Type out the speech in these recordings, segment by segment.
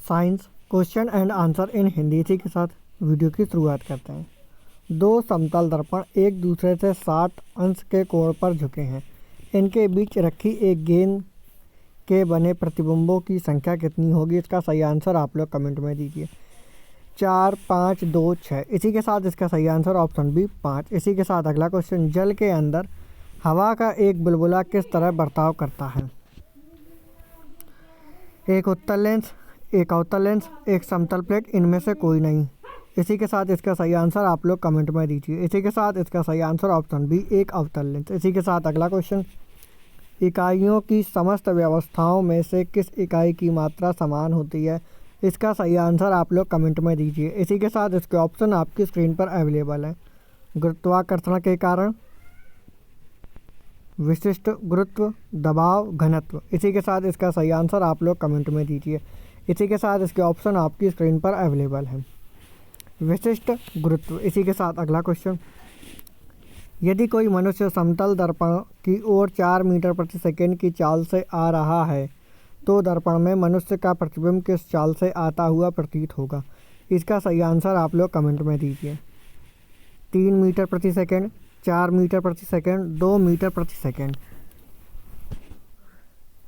Science question and answer in Hindi. इसी के साथ वीडियो की शुरुआत करते हैं। दो समतल दर्पण एक दूसरे से 60 अंश के कोण पर झुके हैं। इनके बीच रखी एक गेंद के बने प्रतिबिंबों की संख्या कितनी होगी? इसका सही आंसर आप लोग कमेंट में दीजिए। 4, 5, 2, 6। इसी के साथ इसका सही आंसर ऑप्शन बी 5। इसी के साथ अगला क्वेश्चन, जल के अंदर हवा का एक बुलबुला किस तरह बर्ताव करता है? एक उत्तल लेंस, एक अवतल लेंस, एक समतल प्लेट, इनमें से कोई नहीं। इसी के साथ इसका सही आंसर आप लोग कमेंट में दीजिए। इसी के साथ इसका सही आंसर ऑप्शन बी एक अवतल लेंस। इसी के साथ अगला क्वेश्चन, इकाइयों की समस्त व्यवस्थाओं में से किस इकाई की मात्रा समान होती है? इसका सही आंसर आप लोग कमेंट में दीजिए। इसी के साथ इसके ऑप्शन आपकी स्क्रीन पर अवेलेबल हैं। गुरुत्वाकर्षण के कारण, विशिष्ट गुरुत्व, दबाव, घनत्व। इसी के साथ इसका सही आंसर आप लोग कमेंट में दीजिए। इसी के साथ इसके ऑप्शन आपकी स्क्रीन पर अवेलेबल हैं। विशिष्ट गुरुत्व। इसी के साथ अगला क्वेश्चन, यदि कोई मनुष्य समतल दर्पण की ओर 4 मीटर प्रति सेकंड की चाल से आ रहा है तो दर्पण में मनुष्य का प्रतिबिंब किस चाल से आता हुआ प्रतीत होगा? इसका सही आंसर आप लोग कमेंट में दीजिए। 3 मीटर प्रति सेकंड, 4 मीटर प्रति सेकंड, 2 मीटर प्रति सेकंड।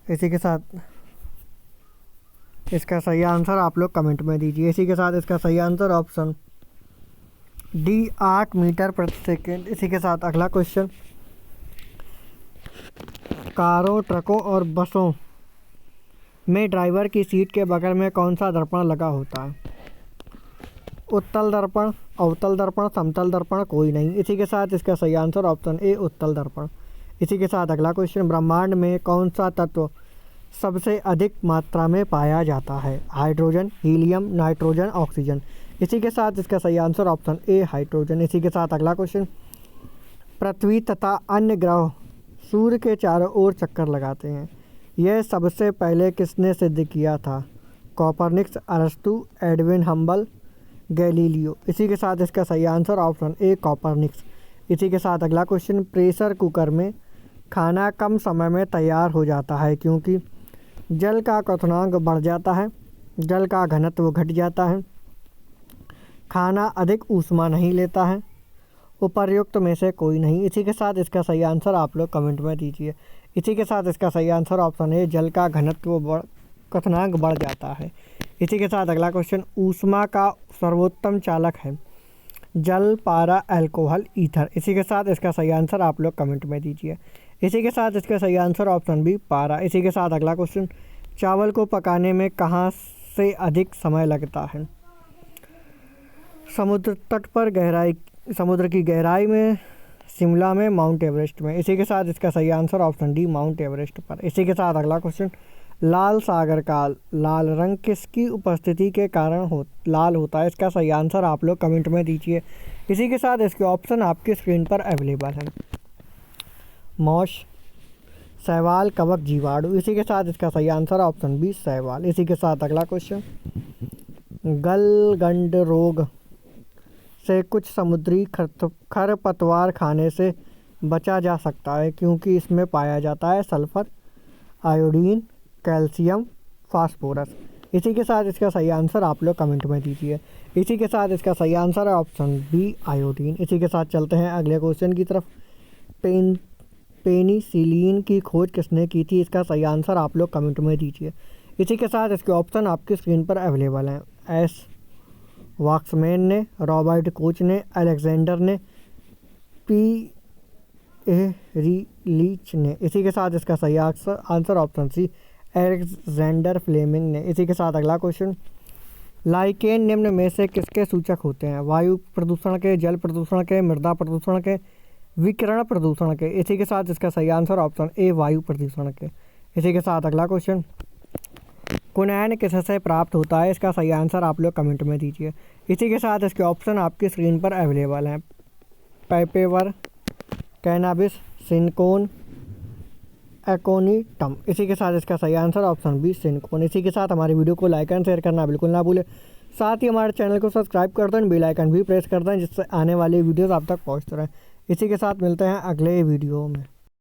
इसी के साथ इसका सही आंसर आप लोग कमेंट में दीजिए। इसी के साथ इसका सही आंसर ऑप्शन डी 8 मीटर प्रति सेकंड। इसी के साथ अगला क्वेश्चन, कारों, ट्रकों और बसों में ड्राइवर की सीट के बगल में कौन सा दर्पण लगा होता है? उत्तल दर्पण, अवतल दर्पण, समतल दर्पण, कोई नहीं। इसी के साथ इसका सही आंसर ऑप्शन ए उत्तल दर्पण। इसी के साथ अगला क्वेश्चन, ब्रह्मांड में कौन सा तत्व सबसे अधिक मात्रा में पाया जाता है? Hydrogen, helium, nitrogen, oxygen. इसी के साथ इसका सही आंसर ऑप्शन ए हाइड्रोजन। इसी के साथ अगला क्वेश्चन, पृथ्वी तथा अन्य ग्रह सूर्य के चारों ओर चक्कर लगाते हैं। यह सबसे पहले किसने सिद्ध किया था? कोपरनिकस, अरस्तु, एडविन हम्बल, गैलीलियो। इसी के साथ इसका सही आंसर ऑप्शन ए कोपरनिकस। इसी के साथ अगला क्वेश्चन, प्रेशर कुकर में खाना कम समय में तैयार हो जाता है क्योंकि जल का क्वथनांक बढ़ जाता है, जल का घनत्व घट जाता है, खाना अधिक ऊष्मा नहीं लेता है, उपर्युक्त में से कोई नहीं। इसी के साथ इसका सही आंसर आप लोग कमेंट में दीजिए। इसी के साथ इसका सही आंसर ऑप्शन है जल का घनत्व क्वथनांक बढ़ जाता है। इसी के साथ अगला क्वेश्चन, ऊष्मा का सर्वोत्तम चालक है? जल, पारा, अल्कोहल, ईथर। इसी के साथ इसका सही आंसर आप लोग कमेंट में दीजिए। इसी के साथ इसका सही आंसर ऑप्शन बी पारा। इसी के साथ अगला क्वेश्चन, चावल को पकाने में कहाँ से अधिक समय लगता है? समुद्र तट पर, गहराई, समुद्र की गहराई में, शिमला में, माउंट एवरेस्ट में। इसी के साथ इसका सही answer option D mount Everest पर। इसी के साथ अगला क्वेश्चन, लाल सागर का लाल रंग किसकी उपस्थिति के कारण लाल होता है? इसका सही आंसर आप लोग कमेंट में दीजिए। इसी के साथ इसके ऑप्शन आपकी स्क्रीन पर अवेलेबल हैं। मौस, शैवाल, कवक, जीवाणु। इसी के साथ इसका सही आंसर ऑप्शन बी शैवाल। इसी के साथ अगला क्वेश्चन, गलगंड रोग से कुछ समुद्री खरपतवार खाने से बचा जा सकता है क्योंकि इसमें पाया जाता है सल्फर, आयोडीन, कैल्शियम, फास्फोरस। इसी के साथ इसका सही आंसर आप लोग कमेंट में दीजिए। इसी के साथ इसका सही आंसर है ऑप्शन बी आयोडीन। इसी के साथ चलते हैं अगले क्वेश्चन की तरफ। पेनिसिलिन की खोज किसने की थी? इसका सही आंसर आप लोग कमेंट में दीजिए। इसी के साथ इसके ऑप्शन आपकी स्क्रीन पर अवेलेबल हैं। एस वाक्समैन ने, रॉबर्ट कोच ने, अलेक्जेंडर ने, पी एहरिलीच ने। इसी के साथ इसका सही answer option C Alexander Fleming ने। इसी के साथ अगला क्वेश्चन, लाइकेन निम्न में से किसके सूचक होते हैं? वायु प्रदूषण के, जल प्रदूषण के, मृदा प्रदूषण के, विकिरण प्रदूषण के। इसी के साथ इसका सही आंसर ऑप्शन ए वायु प्रदूषण के। इसी के साथ अगला क्वेश्चन, कुनैन किससे प्राप्त होता है? इसका सही आंसर आप लोग कमेंट में दीजिए। इसी के साथ इसके ऑप्शन आपकी स्क्रीन पर अवेलेबल हैं। Papaver, cannabis, cinchona, aconitum. इसी के साथ इसका सही आंसर ऑप्शन बी सिनकोन। इसी के साथ हमारी वीडियो को लाइक एंड शेयर करना बिल्कुल ना भूलें। साथ ही हमारे चैनल को सब्सक्राइब कर दें, बेल आइकन भी प्रेस कर दें जिससे आने वाली वीडियोस आप तक पहुंचते रहें। इसी के साथ मिलते हैं अगले वीडियो में।